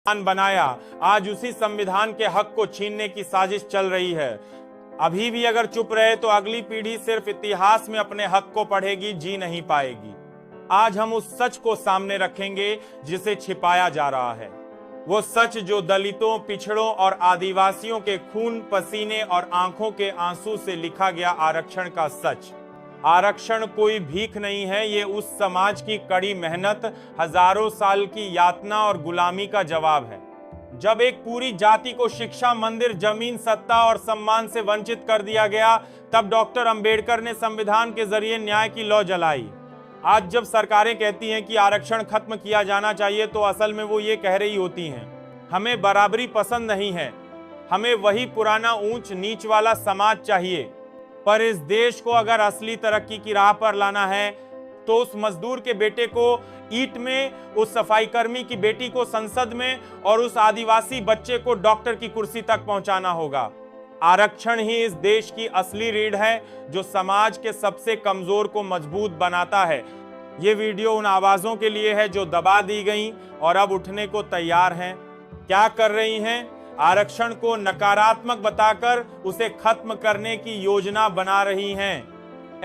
संविधान बनाया, आज उसी संविधान के हक को छीनने की साजिश चल रही है। अभी भी अगर चुप रहे तो अगली पीढ़ी सिर्फ इतिहास में अपने हक को पढ़ेगी, जी नहीं पाएगी। आज हम उस सच को सामने रखेंगे जिसे छिपाया जा रहा है, वो सच जो दलितों, पिछड़ों और आदिवासियों के खून, पसीने और आंखों के आंसू से लिखा गया आरक्षण का सच। आरक्षण कोई भीख नहीं है, ये उस समाज की कड़ी मेहनत, हजारों साल की यातना और गुलामी का जवाब है। जब एक पूरी जाति को शिक्षा, मंदिर, जमीन, सत्ता और सम्मान से वंचित कर दिया गया, तब डॉक्टर अंबेडकर ने संविधान के जरिए न्याय की लौ जलाई। आज जब सरकारें कहती हैं कि आरक्षण खत्म किया जाना चाहिए, तो असल में वो ये कह रही होती हैं, हमें बराबरी पसंद नहीं है, हमें वही पुराना ऊंच नीच वाला समाज चाहिए। पर इस देश को अगर असली तरक्की की राह पर लाना है, तो उस मजदूर के बेटे को ईंट में, उस सफाई कर्मी की बेटी को संसद में और उस आदिवासी बच्चे को डॉक्टर की कुर्सी तक पहुंचाना होगा। आरक्षण ही इस देश की असली रीढ़ है, जो समाज के सबसे कमजोर को मजबूत बनाता है। ये वीडियो उन आवाजों के लिए है जो दबा दी गईं और अब उठने को तैयार हैं। क्या कर रही हैं? आरक्षण को नकारात्मक बताकर उसे खत्म करने की योजना बना रही हैं।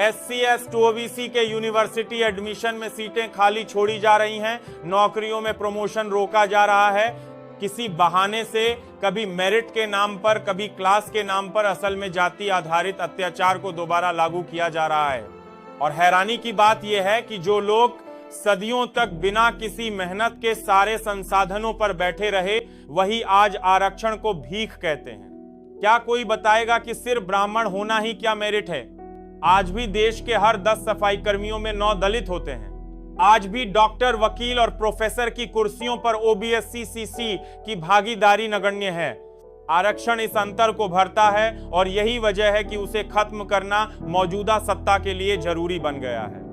SC ST OBC के यूनिवर्सिटी एडमिशन में सीटें खाली छोड़ी जा रही हैं, नौकरियों में प्रमोशन रोका जा रहा है, किसी बहाने से, कभी मेरिट के नाम पर, कभी क्लास के नाम पर असल में जाति आधारित अत्याचार को दोबारा लागू किया जा रहा है। और हैरानी की बात यह है कि जो लोग सदियों तक बिना किसी मेहनत के सारे संसाधनों पर बैठे रहे, वही आज आरक्षण को भीख कहते हैं। क्या कोई बताएगा कि सिर्फ ब्राह्मण होना ही क्या मेरिट है? आज भी देश के हर 10 सफाई कर्मियों में 9 दलित होते हैं। आज भी डॉक्टर, वकील और प्रोफेसर की कुर्सियों पर OBC CC की भागीदारी नगण्य है। आरक्षण इस अंतर को भरता है और यही वजह है कि उसे खत्म करना मौजूदा सत्ता के लिए जरूरी बन गया है।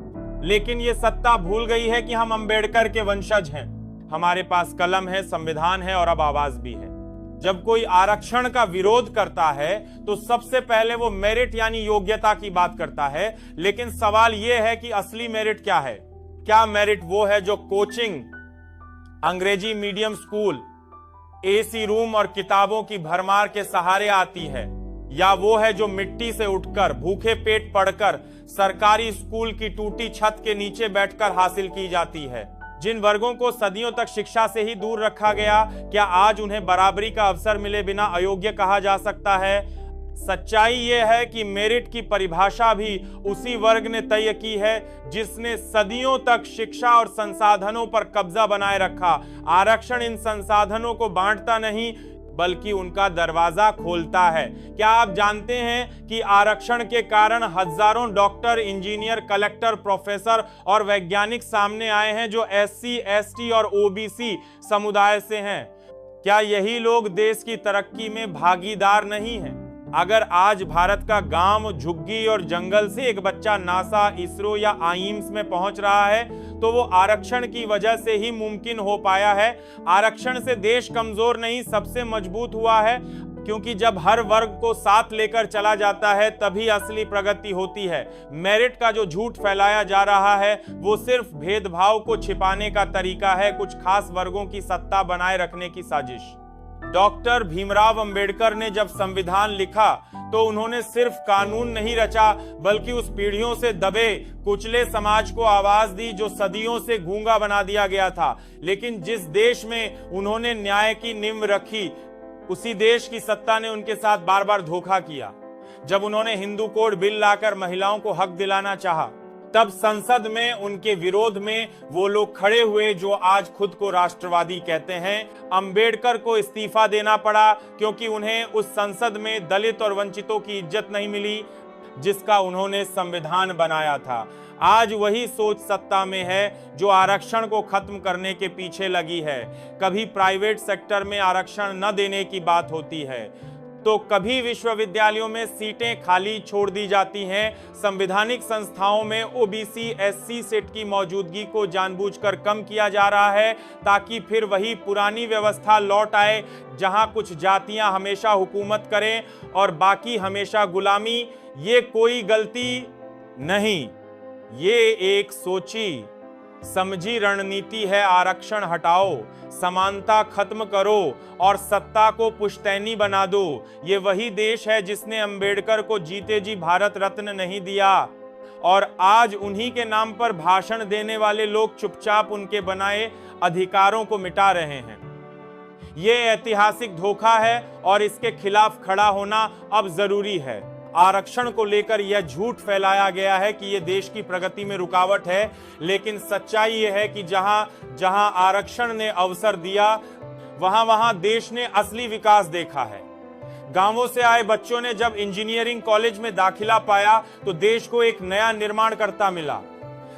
लेकिन ये सत्ता भूल गई है कि हम अंबेडकर के वंशज हैं। हमारे पास कलम है, संविधान है और अब आवाज भी है। जब कोई आरक्षण का विरोध करता है तो सबसे पहले वो मेरिट यानी योग्यता की बात करता है, लेकिन सवाल यह है कि असली मेरिट क्या है? क्या मेरिट वो है जो कोचिंग, अंग्रेजी मीडियम स्कूल, AC रूम और किताबों की भरमार के सहारे आती है, या वो है जो मिट्टी से उठकर, भूखे पेट पढ़कर, सरकारी स्कूल की टूटी छत के नीचे बैठकर हासिल की जाती है? जिन वर्गों को सदियों तक शिक्षा से ही दूर रखा गया, क्या आज उन्हें बराबरी का अवसर मिले बिना अयोग्य कहा जा सकता है? सच्चाई यह है कि मेरिट की परिभाषा भी उसी वर्ग ने तय की है जिसने सदियों तक शिक्षा और संसाधनों पर कब्जा बनाए रखा। आरक्षण इन संसाधनों को बांटता नहीं, बल्कि उनका दरवाजा खोलता है। क्या आप जानते हैं कि आरक्षण के कारण हजारों डॉक्टर, इंजीनियर, कलेक्टर, प्रोफेसर और वैज्ञानिक सामने आए हैं जो SC ST और OBC समुदाय से हैं? क्या यही लोग देश की तरक्की में भागीदार नहीं हैं? अगर आज भारत का गांव, झुग्गी और जंगल से एक बच्चा नासा, इसरो या AIIMS में पहुंच रहा है, तो वो आरक्षण की वजह से ही मुमकिन हो पाया है। आरक्षण से देश कमजोर नहीं, सबसे मजबूत हुआ है, क्योंकि जब हर वर्ग को साथ लेकर चला जाता है तभी असली प्रगति होती है। मेरिट का जो झूठ फैलाया जा रहा है, वो सिर्फ भेदभाव को छिपाने का तरीका है, कुछ खास वर्गों की सत्ता बनाए रखने की साजिश। डॉक्टर भीमराव अंबेडकर ने जब संविधान लिखा तो उन्होंने सिर्फ कानून नहीं रचा, बल्कि उस पीढ़ियों से दबे कुचले समाज को आवाज दी जो सदियों से गूंगा बना दिया गया था। लेकिन जिस देश में उन्होंने न्याय की नींव रखी, उसी देश की सत्ता ने उनके साथ बार बार धोखा किया। जब उन्होंने हिंदू कोड बिल लाकर महिलाओं को हक दिलाना चाहा, तब संसद में उनके विरोध में वो लोग खड़े हुए जो आज खुद को राष्ट्रवादी कहते हैं। अंबेडकर को इस्तीफा देना पड़ा क्योंकि उन्हें उस संसद में दलित और वंचितों की इज्जत नहीं मिली जिसका उन्होंने संविधान बनाया था। आज वही सोच सत्ता में है जो आरक्षण को खत्म करने के पीछे लगी है। कभी प्राइवेट सेक्टर में आरक्षण न देने की बात होती है, तो कभी विश्वविद्यालयों में सीटें खाली छोड़ दी जाती हैं। संवैधानिक संस्थाओं में OBC SC सेट की मौजूदगी को जानबूझकर कम किया जा रहा है ताकि फिर वही पुरानी व्यवस्था लौट आए, जहां कुछ जातियां हमेशा हुकूमत करें और बाकी हमेशा गुलामी। ये कोई गलती नहीं, ये एक सोची समझी रणनीति है आरक्षण हटाओ, समानता खत्म करो और सत्ता को पुश्तैनी बना दो। ये वही देश है जिसने अंबेडकर को जीते जी भारत रत्न नहीं दिया और आज उन्हीं के नाम पर भाषण देने वाले लोग चुपचाप उनके बनाए अधिकारों को मिटा रहे हैं। ये ऐतिहासिक धोखा है और इसके खिलाफ खड़ा होना अब जरूरी है। आरक्षण को लेकर यह झूठ फैलाया गया है कि यह देश की प्रगति में रुकावट है, लेकिन सच्चाई यह है कि जहां जहां आरक्षण ने अवसर दिया वहां वहां देश ने असली विकास देखा है। गांवों से आए बच्चों ने जब इंजीनियरिंग कॉलेज में दाखिला पाया तो देश को एक नया निर्माणकर्ता मिला।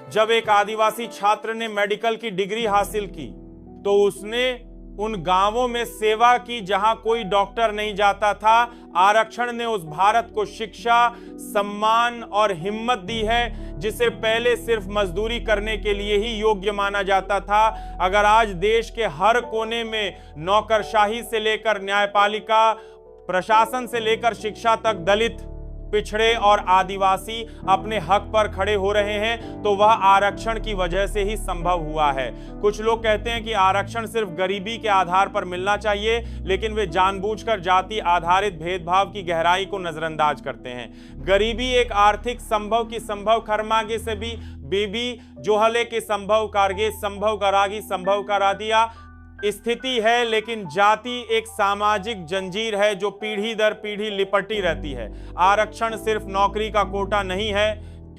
जब एक आदिवासी छात्र ने मेडिकल की डिग्री हासिल की तो उसने उन गांवों में सेवा की जहां कोई डॉक्टर नहीं जाता था। आरक्षण ने उस भारत को शिक्षा, सम्मान और हिम्मत दी है जिसे पहले सिर्फ मजदूरी करने के लिए ही योग्य माना जाता था। अगर आज देश के हर कोने में नौकरशाही से लेकर न्यायपालिका, प्रशासन से लेकर शिक्षा तक दलित, पिछड़े और आदिवासी अपने हक पर खड़े हो रहे हैं तो वह आरक्षण की वजह से ही संभव हुआ है। कुछ लोग कहते हैं कि आरक्षण सिर्फ गरीबी के आधार पर मिलना चाहिए, लेकिन वे जानबूझकर जाति आधारित भेदभाव की गहराई को नजरअंदाज करते हैं। गरीबी एक आर्थिक संभव की संभव खरमागे से भी बेबी जोहले के संभव कारगे संभव करागी संभव करा दिया स्थिति है, लेकिन जाति एक सामाजिक जंजीर है जो पीढ़ी दर पीढ़ी लिपटी रहती है। आरक्षण सिर्फ नौकरी का कोटा नहीं है,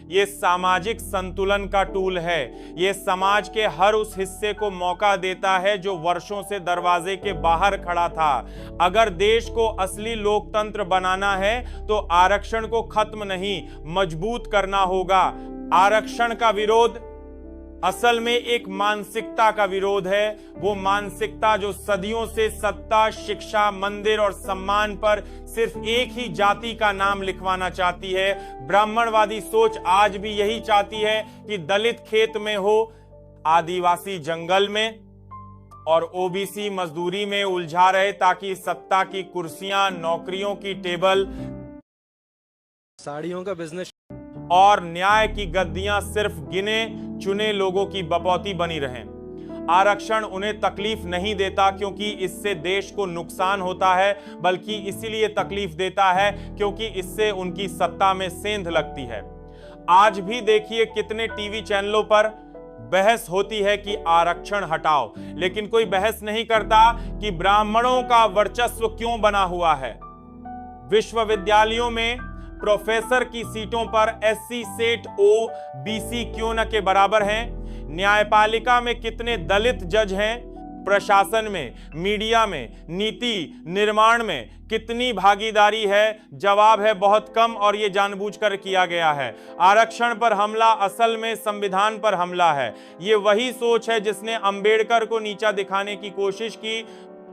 ये सामाजिक संतुलन का टूल है। ये समाज के हर उस हिस्से को मौका देता है जो वर्षों से दरवाजे के बाहर खड़ा था। अगर देश को असली लोकतंत्र बनाना है तो आरक्षण को खत्म नहीं, मजबूत करना होगा। आरक्षण का विरोध असल में एक मानसिकता का विरोध है। वो मानसिकता जो सदियों से सत्ता, शिक्षा, मंदिर और सम्मान पर सिर्फ एक ही जाति का नाम लिखवाना चाहती है। ब्राह्मणवादी सोच आज भी यही चाहती है कि दलित खेत में हो, आदिवासी जंगल में और ओबीसी मजदूरी में उलझा रहे ताकि सत्ता की कुर्सियां, नौकरियों की टेबल, साड़ियों का बिजनेस और न्याय की गद्दियां सिर्फ गिने चुने लोगों की बपौती बनी रहें। आरक्षण उन्हें तकलीफ नहीं देता क्योंकि इससे देश को नुकसान होता है, बल्कि इसीलिए तकलीफ देता है क्योंकि इससे उनकी सत्ता में सेंध लगती है। आज भी देखिए कितने टीवी चैनलों पर बहस होती है कि आरक्षण हटाओ, लेकिन कोई बहस नहीं करता कि ब्राह्मणों का वर्चस्व क्यों बना हुआ है। विश्वविद्यालयों में प्रोफेसर की सीटों पर एससी, सेठ, ओबीसी क्यों न के बराबर हैं? न्यायपालिका में कितने दलित जज हैं? प्रशासन में, मीडिया में, नीति निर्माण में कितनी भागीदारी है? जवाब है बहुत कम, और यह जानबूझकर किया गया है। आरक्षण पर हमला असल में संविधान पर हमला है। ये वही सोच है जिसने अंबेडकर को नीचा दिखाने की कोशिश की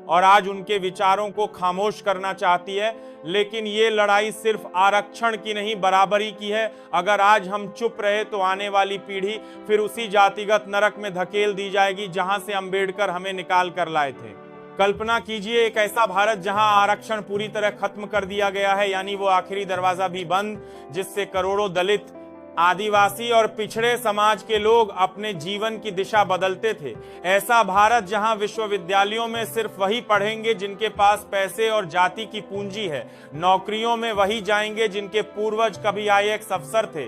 और आज उनके विचारों को खामोश करना चाहती है। लेकिन ये लड़ाई सिर्फ आरक्षण की नहीं, बराबरी की है। अगर आज हम चुप रहे तो आने वाली पीढ़ी फिर उसी जातिगत नरक में धकेल दी जाएगी जहां से अंबेडकर हमें निकाल कर लाए थे। कल्पना कीजिए एक ऐसा भारत जहां आरक्षण पूरी तरह खत्म कर दिया गया है, यानी वो आखिरी दरवाजा भी बंद, जिससे करोड़ों दलित, आदिवासी और पिछड़े समाज के लोग अपने जीवन की दिशा बदलते थे। ऐसा भारत जहां विश्वविद्यालयों में सिर्फ वही पढ़ेंगे जिनके पास पैसे और जाति की पूंजी है, नौकरियों में वही जाएंगे जिनके पूर्वज कभी आईएएस अफसर थे,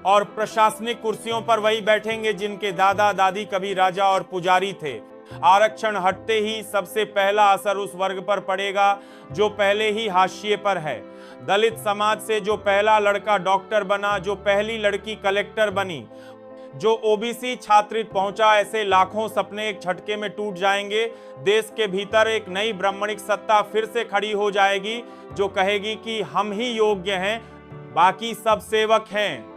और प्रशासनिक कुर्सियों पर वही बैठेंगे जिनके दादा दादी कभी राजा और पुजारी थे। आरक्षण हटते ही सबसे पहला असर उस वर्ग पर पड़ेगा जो पहले ही हाशिए पर है। दलित समाज से जो पहला लड़का डॉक्टर बना, जो पहली लड़की कलेक्टर बनी, जो ओबीसी छात्र पहुंचा, ऐसे लाखों सपने एक झटके में टूट जाएंगे। देश के भीतर एक नई ब्राह्मणिक सत्ता फिर से खड़ी हो जाएगी जो कहेगी कि हम ही योग्य हैं, बाकी सब सेवक हैं।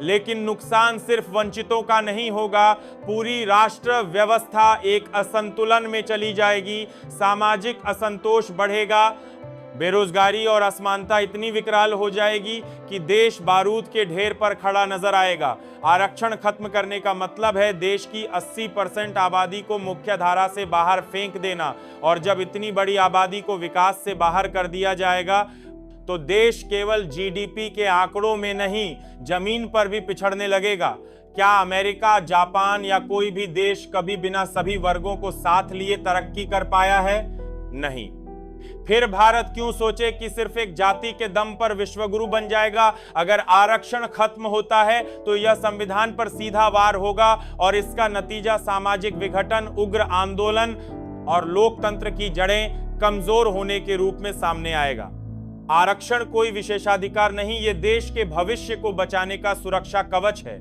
लेकिन नुकसान सिर्फ वंचितों का नहीं होगा, पूरी राष्ट्र व्यवस्था एक असंतुलन में चली जाएगी। सामाजिक असंतोष बढ़ेगा, बेरोजगारी और असमानता इतनी विकराल हो जाएगी कि देश बारूद के ढेर पर खड़ा नजर आएगा। आरक्षण खत्म करने का मतलब है देश की 80% आबादी को मुख्य धारा से बाहर फेंक देना, और जब इतनी बड़ी आबादी को विकास से बाहर कर दिया जाएगा तो देश केवल जीडीपी के आंकड़ों में नहीं, जमीन पर भी पिछड़ने लगेगा। क्या अमेरिका, जापान या कोई भी देश कभी बिना सभी वर्गों को साथ लिए तरक्की कर पाया है? नहीं। फिर भारत क्यों सोचे कि सिर्फ एक जाति के दम पर विश्वगुरु बन जाएगा? अगर आरक्षण खत्म होता है तो यह संविधान पर सीधा वार होगा और इसका नतीजा सामाजिक विघटन, उग्र आंदोलन और लोकतंत्र की जड़ें कमजोर होने के रूप में सामने आएगा। आरक्षण कोई विशेषाधिकार नहीं, यह देश के भविष्य को बचाने का सुरक्षा कवच है।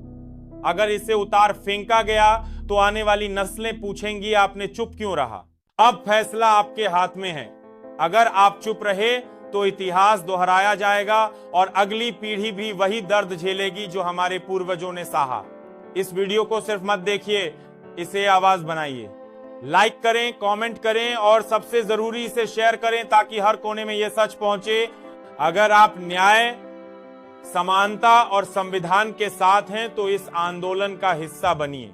अगर इसे उतार फेंका गया तो आने वाली नस्लें पूछेंगी आपने चुप क्यों रहा। अब फैसला आपके हाथ में है। अगर आप चुप रहे तो इतिहास दोहराया जाएगा और अगली पीढ़ी भी वही दर्द झेलेगी जो हमारे पूर्वजों ने सहा। इस वीडियो को सिर्फ मत देखिए, इसे आवाज बनाइए, लाइक करें, कमेंट करें और सबसे जरूरी इसे शेयर करें ताकि हर कोने में यह सच पहुंचे। अगर आप न्याय, समानता और संविधान के साथ हैं तो इस आंदोलन का हिस्सा बनिए।